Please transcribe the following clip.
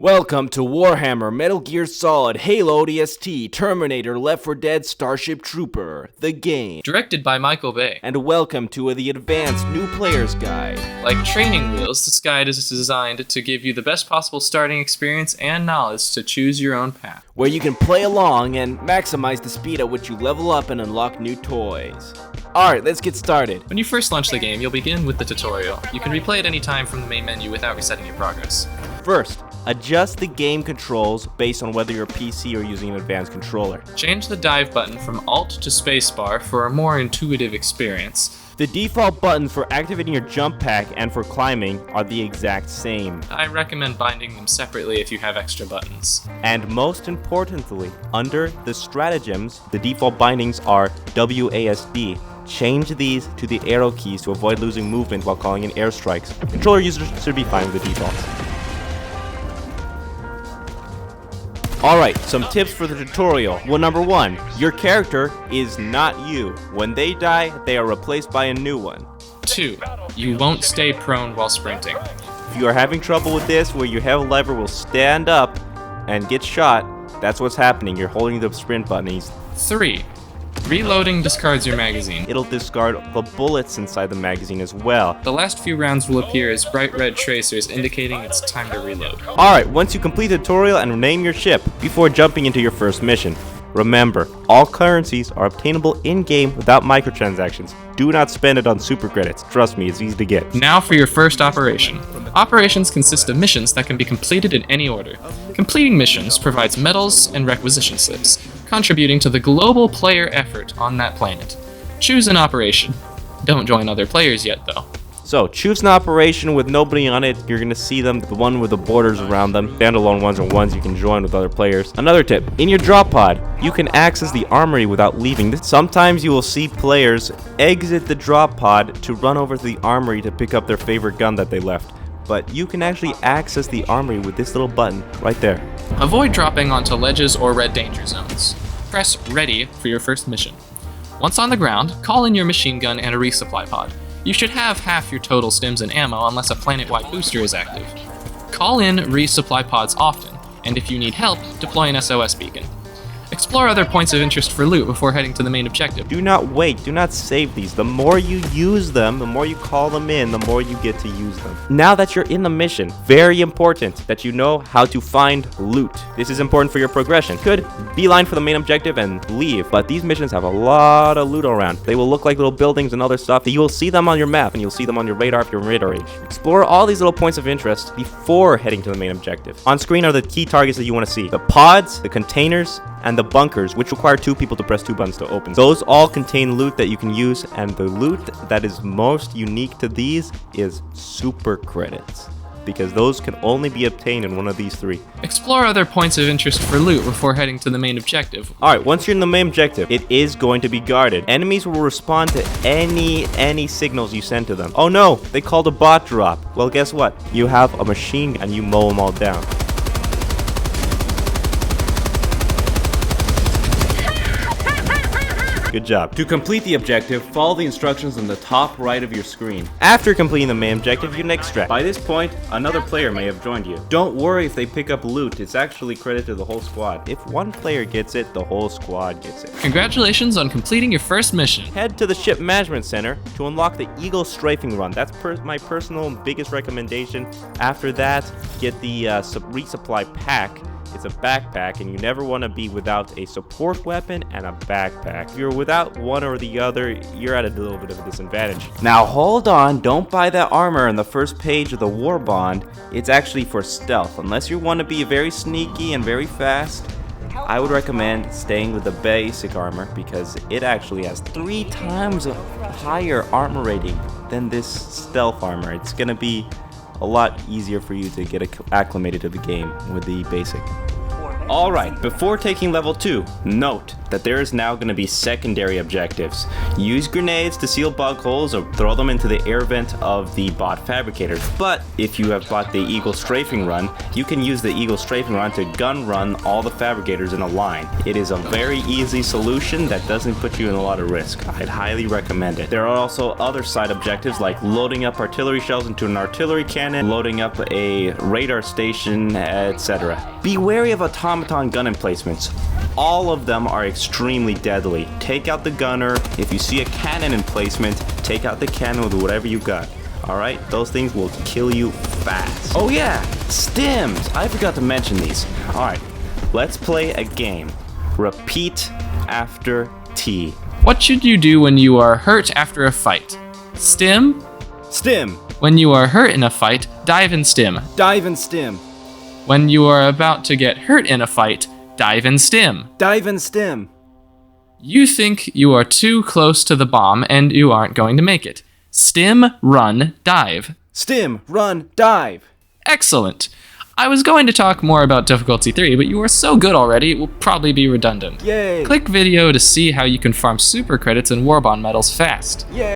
Welcome to Warhammer, Metal Gear Solid, Halo ODST, Terminator, Left 4 Dead, Starship Trooper, the game. Directed by Michael Bay. And welcome to the Advanced New Player's Guide. Like training wheels, this guide is designed to give you the best possible starting experience and knowledge to choose your own path. Where you can play along and maximize the speed at which you level up and unlock new toys. Alright, let's get started. When you first launch the game, you'll begin with the tutorial. You can replay at any time from the main menu without resetting your progress. First, adjust the game controls based on whether you're a PC or using an advanced controller. Change the dive button from Alt to Spacebar for a more intuitive experience. The default buttons for activating your jump pack and for climbing are the exact same. I recommend binding them separately if you have extra buttons. And most importantly, under the stratagems, the default bindings are WASD. Change these to the arrow keys to avoid losing movement while calling in airstrikes. Controller users should be fine with the defaults. Alright, some tips for the tutorial. Well, number 1, your character is not you. When they die, they are replaced by a new one. 2, you won't stay prone while sprinting. If you are having trouble with this, where your helldivers will stand up and get shot, that's what's happening. You're holding the sprint button. 3, reloading discards your magazine. It'll discard the bullets inside the magazine as well. The last few rounds will appear as bright red tracers indicating it's time to reload. Alright, once you complete the tutorial and name your ship before jumping into your first mission. Remember, all currencies are obtainable in-game without microtransactions. Do not spend it on super credits. Trust me, it's easy to get. Now for your first operation. Operations consist of missions that can be completed in any order. Completing missions provides medals and requisition slips, contributing to the global player effort on that planet. Choose an operation. Don't join other players yet, though. So, choose an operation with nobody on it. You're going to see them, the one with the borders around them. Standalone ones are ones you can join with other players. Another tip, in your drop pod, you can access the armory without leaving. Sometimes you will see players exit the drop pod to run over to the armory to pick up their favorite gun that they left. But you can actually access the armory with this little button right there. Avoid dropping onto ledges or red danger zones. Press ready for your first mission. Once on the ground, call in your machine gun and a resupply pod. You should have half your total stims and ammo unless a planet-wide booster is active. Call in resupply pods often, and if you need help, deploy an SOS beacon. Explore other points of interest for loot before heading to the main objective. Do not wait, do not save these. The more you use them, the more you call them in, the more you get to use them. Now that you're in the mission, very important that you know how to find loot. This is important for your progression. Could beeline for the main objective and leave, but these missions have a lot of loot around. They will look like little buildings and other stuff. You will see them on your map and you'll see them on your radar if you're in radar range. Explore all these little points of interest before heading to the main objective. On screen are the key targets that you want to see. The pods, the containers, and the bunkers, which require 2 people to press 2 buttons to open. Those all contain loot that you can use, and the loot that is most unique to these is super credits, because those can only be obtained in one of these 3. Explore other points of interest for loot before heading to the main objective. Alright, once you're in the main objective, it is going to be guarded. Enemies will respond to any signals you send to them. Oh no, they called a bot drop. Well, guess what? You have a machine gun and you mow them all down. Good job. To complete the objective, follow the instructions on the top right of your screen. After completing the main objective, you can extract. By this point, another player may have joined you. Don't worry if they pick up loot, it's actually credit to the whole squad. If one player gets it, the whole squad gets it. Congratulations on completing your first mission. Head to the Ship Management Center to unlock the Eagle Strafing Run. That's my personal biggest recommendation. After that, get the resupply pack. It's a backpack, and you never want to be without a support weapon and a backpack. If you're without one or the other, you're at a little bit of a disadvantage. Now hold on, don't buy that armor on the first page of the War Bond. It's actually for stealth. Unless you want to be very sneaky and very fast, I would recommend staying with the basic armor, because it actually has 3 times a higher armor rating than this stealth armor. It's going to be a lot easier for you to get acclimated to the game with the basic. Alright, before taking level 2, note, that there is now going to be secondary objectives. Use grenades to seal bug holes or throw them into the air vent of the bot fabricators. But if you have bought the Eagle Strafing Run, you can use the Eagle Strafing Run to gun run all the fabricators in a line. It is a very easy solution that doesn't put you in a lot of risk. I'd highly recommend it. There are also other side objectives like loading up artillery shells into an artillery cannon, loading up a radar station, etc. Be wary of automaton gun emplacements. All of them are extremely deadly. Take out the gunner. If you see a cannon emplacement, take out the cannon with whatever you got. Alright, those things will kill you fast. Oh yeah, stims! I forgot to mention these. Alright, let's play a game. Repeat after T. What should you do when you are hurt after a fight? Stim? Stim. When you are hurt in a fight, dive and stim. Dive and stim. When you are about to get hurt in a fight, dive and stim. Dive and stim. You think you are too close to the bomb and you aren't going to make it. Stim, run, dive. Stim, run, dive. Excellent. I was going to talk more about difficulty 3, but you are so good already, it will probably be redundant. Yay. Click video to see how you can farm super credits and Warbond medals fast. Yay.